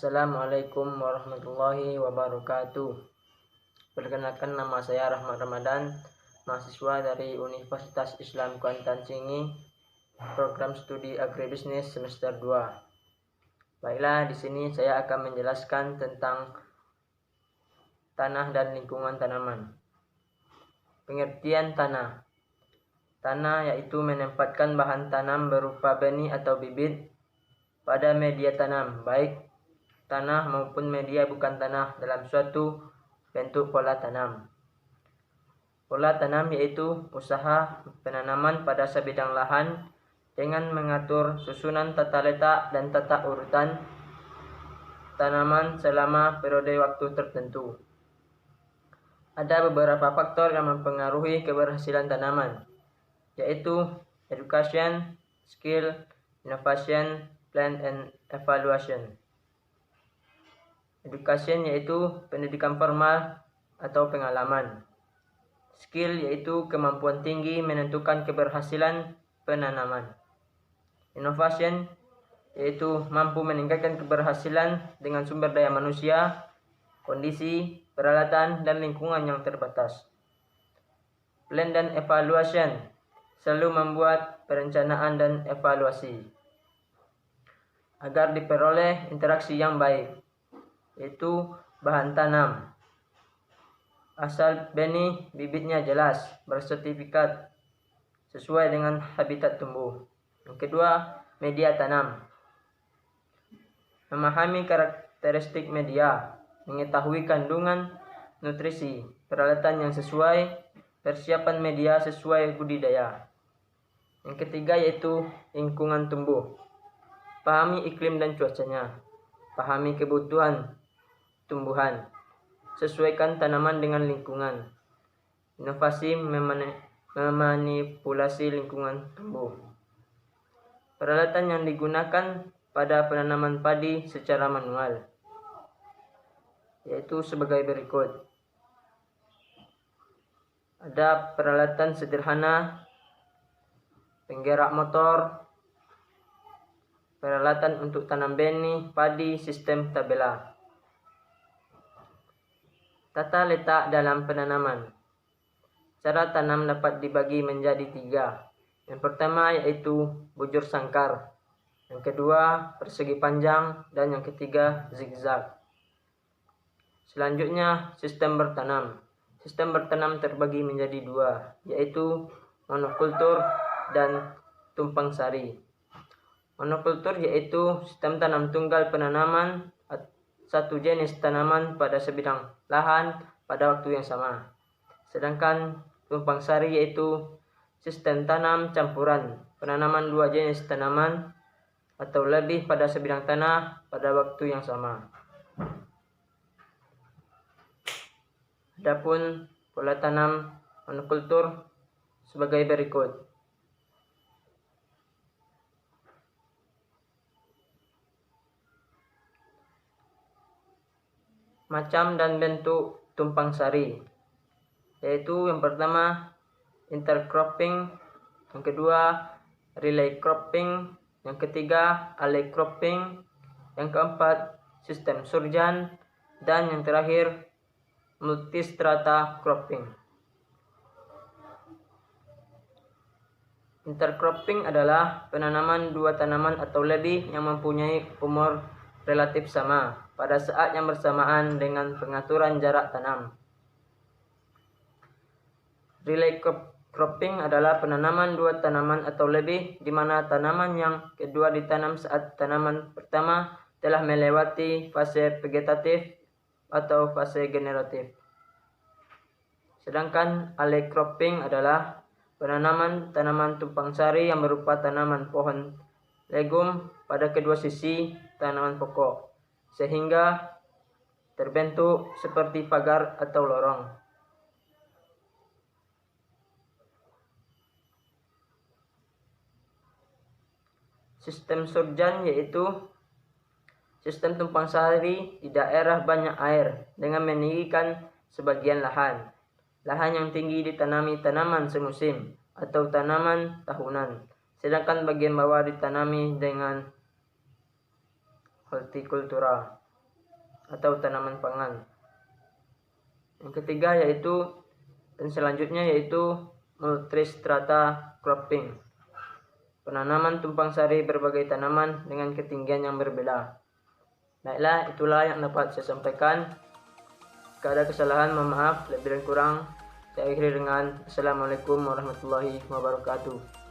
Assalamualaikum warahmatullahi wabarakatuh. Perkenalkan, nama saya Rahmat Ramadan, mahasiswa dari Universitas Islam Kuantan Singi, program studi agribisnis semester 2. Baiklah, di sini saya akan menjelaskan tentang tanah dan lingkungan tanaman. Pengertian tanah. Tanah yaitu menempatkan bahan tanam berupa benih atau bibit pada media tanam, baik tanah maupun media bukan tanah, dalam suatu bentuk pola tanam. Pola tanam yaitu usaha penanaman pada sebidang lahan dengan mengatur susunan tata letak dan tata urutan tanaman selama periode waktu tertentu. Ada beberapa faktor yang mempengaruhi keberhasilan tanaman, yaitu education, skill, innovation, plan, and evaluation. Education yaitu pendidikan formal atau pengalaman. Skill yaitu kemampuan tinggi menentukan keberhasilan penanaman. Innovation yaitu mampu meningkatkan keberhasilan dengan sumber daya manusia, kondisi, peralatan, dan lingkungan yang terbatas. Plan dan evaluation selalu membuat perencanaan dan evaluasi agar diperoleh interaksi yang baik, yaitu bahan tanam, asal benih bibitnya jelas, bersertifikat sesuai dengan habitat tumbuh. Yang kedua, media tanam. Memahami karakteristik media, mengetahui kandungan nutrisi, peralatan yang sesuai, persiapan media sesuai budidaya. Yang ketiga yaitu lingkungan tumbuh. Pahami iklim dan cuacanya, pahami kebutuhan tumbuhan, sesuaikan tanaman dengan lingkungan. Inovasi memanipulasi lingkungan tumbuh. Peralatan yang digunakan pada penanaman padi secara manual, yaitu sebagai berikut. Ada peralatan sederhana, penggerak motor, peralatan untuk tanam benih padi sistem tabela. Tata letak dalam penanaman. Cara tanam dapat dibagi menjadi 3. Yang pertama yaitu bujur sangkar, yang kedua persegi panjang, dan yang ketiga zigzag. Selanjutnya sistem bertanam. Sistem bertanam terbagi menjadi 2, yaitu monokultur dan tumpang sari. Monokultur yaitu sistem tanam tunggal penanaman satu jenis tanaman pada sebidang lahan pada waktu yang sama. Sedangkan tumpang sari yaitu sistem tanam campuran penanaman 2 jenis tanaman atau lebih pada sebidang tanah pada waktu yang sama. Adapun pola tanam monokultur sebagai berikut. Macam dan bentuk tumpang sari, yaitu yang pertama intercropping, yang kedua relay cropping, yang ketiga alley cropping, yang keempat sistem surjan, dan yang terakhir multistrata cropping. Intercropping adalah penanaman 2 tanaman atau lebih yang mempunyai umur relatif sama pada saat yang bersamaan dengan pengaturan jarak tanam. Relay cropping adalah penanaman 2 tanaman atau lebih di mana tanaman yang kedua ditanam saat tanaman pertama telah melewati fase vegetatif atau fase generatif. Sedangkan alley cropping adalah penanaman tanaman tumpang sari yang berupa tanaman pohon legum pada kedua sisi tanaman pokok, sehingga terbentuk seperti pagar atau lorong. Sistem surjan yaitu sistem tumpang sari di daerah banyak air dengan meninggikan sebagian lahan. Lahan yang tinggi ditanami tanaman semusim atau tanaman tahunan, sedangkan bagian bawah ditanami dengan hortikultura. atau tanaman pangan. Yang ketiga dan selanjutnya yaitu multistrata cropping. Penanaman tumpang sari berbagai tanaman dengan ketinggian yang berbeda. Baiklah, itulah yang dapat saya sampaikan. Jika ada kesalahan, mohon maaf. Lebih dan kurang saya akhiri dengan Assalamualaikum warahmatullahi wabarakatuh.